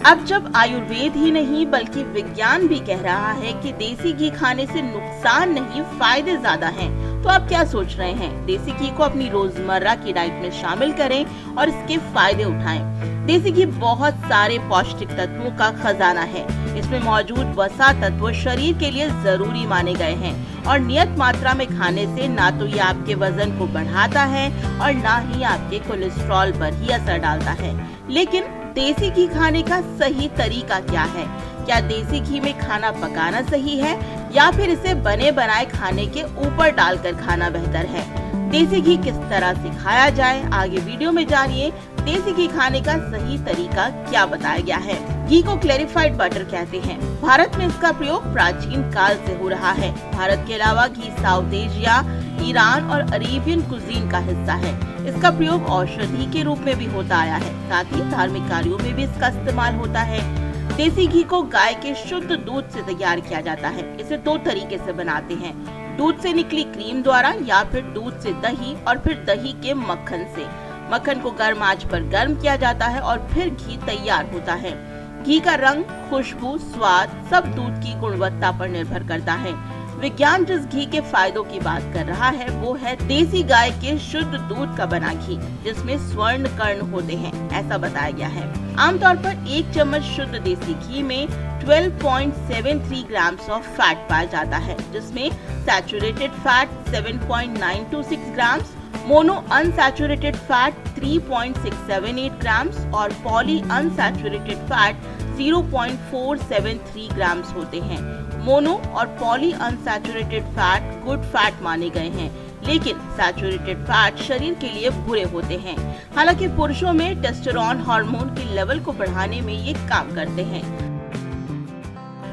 अब जब आयुर्वेद ही नहीं बल्कि विज्ञान भी कह रहा है कि देसी घी खाने से नुकसान नहीं फायदे ज्यादा हैं, तो आप क्या सोच रहे हैं? देसी घी को अपनी रोजमर्रा की डाइट में शामिल करें और इसके फायदे उठाएं। देसी घी बहुत सारे पौष्टिक तत्वों का खजाना है। इसमें मौजूद वसा तत्व शरीर के लिए जरूरी माने गए हैं और नियत मात्रा में खाने से ना तो ये आपके वजन को बढ़ाता है और ना ही आपके कोलेस्ट्रॉल पर ही असर डालता है। लेकिन देसी घी खाने का सही तरीका क्या है? क्या देसी घी में खाना पकाना सही है या फिर इसे बने बनाए खाने के ऊपर डालकर खाना बेहतर है? देसी घी किस तरह से खाया जाए, आगे वीडियो में जानिए। देसी घी खाने का सही तरीका क्या बताया गया है। घी को क्लेरिफाइड बटर कहते हैं। भारत में इसका प्रयोग प्राचीन काल से हो रहा है। भारत के अलावा घी साउथ एशिया, ईरान और अरेबियन कुजीन का हिस्सा है। इसका प्रयोग औषधि के रूप में भी होता आया है। साथ ही धार्मिक कार्यों में भी इसका इस्तेमाल होता है। देसी घी को गाय के शुद्ध दूध से तैयार किया जाता है। इसे दो तरीके से बनाते हैं, दूध से निकली क्रीम द्वारा या फिर दूध से दही और फिर दही के मक्खन से। मक्खन को गर्म आंच पर गर्म किया जाता है और फिर घी तैयार होता है। घी का रंग, खुशबू, स्वाद सब दूध की गुणवत्ता पर निर्भर करता है। विज्ञान जिस घी के फायदों की बात कर रहा है वो है देसी गाय के शुद्ध दूध का बना घी, जिसमें स्वर्ण कर्ण होते हैं, ऐसा बताया गया है। आमतौर पर 1 चम्मच शुद्ध देसी घी में 12.73 ग्राम ऑफ फैट पाया जाता है, जिसमें सैचुरेटेड फैट 7.926 ग्राम, मोनो अनसैचुरेटेड फैट 3.678 ग्राम और पॉली अनसैचुरेटेड फैट 0.473 ग्राम होते हैं। मोनो और poly unsaturated fat good fat माने गए हैं, लेकिन सैचुरेटेड फैट शरीर के लिए बुरे होते हैं। हालांकि पुरुषों में टेस्टोस्टेरोन हार्मोन के लेवल को बढ़ाने में ये काम करते हैं।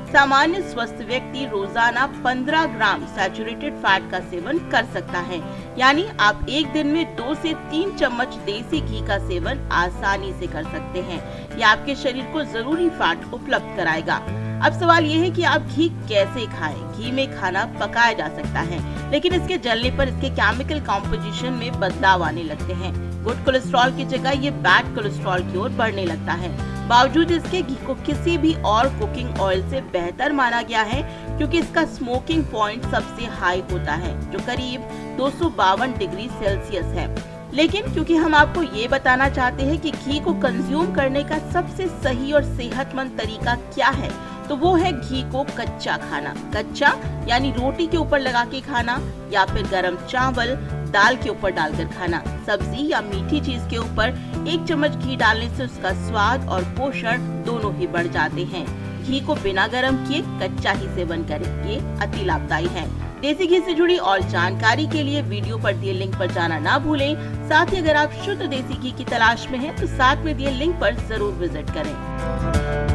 सामान्य स्वस्थ व्यक्ति रोजाना 15 ग्राम सैचुरेटेड फैट का सेवन कर सकता है, यानी आप एक दिन में 2 से 3 चम्मच देसी घी का सेवन आसानी से कर सकते हैं। यह आपके शरीर को जरूरी फैट उपलब्ध कराएगा। अब सवाल ये है कि आप घी कैसे खाएं? घी में खाना पकाया जा सकता है, लेकिन इसके जलने पर इसके केमिकल कॉम्पोजिशन में बदलाव आने लगते हैं। गुड कोलेस्ट्रॉल की जगह ये बैड कोलेस्ट्रॉल की ओर बढ़ने लगता है। बावजूद इसके घी को किसी भी और कुकिंग ऑयल से बेहतर माना गया है, क्योंकि इसका स्मोकिंग पॉइंट सबसे हाई होता है, जो करीब 252 डिग्री सेल्सियस है। लेकिन क्योंकि हम आपको ये बताना चाहते हैं कि घी को कंज्यूम करने का सबसे सही और सेहतमंद तरीका क्या है, तो वो है घी को कच्चा खाना। कच्चा यानी रोटी के ऊपर लगा के खाना या फिर गरम चावल, दाल के ऊपर डालकर खाना। सब्जी या मीठी चीज के ऊपर 1 चम्मच घी डालने से उसका स्वाद और पोषण दोनों ही बढ़ जाते हैं। घी को बिना गर्म किए कच्चा ही सेवन करें, ये अति लाभदायी है। देसी घी से जुड़ी और जानकारी के लिए वीडियो पर दिए लिंक पर जाना ना भूलें। साथ ही अगर आप शुद्ध देसी घी की तलाश में हैं, तो साथ में दिए लिंक पर जरूर विजिट करें।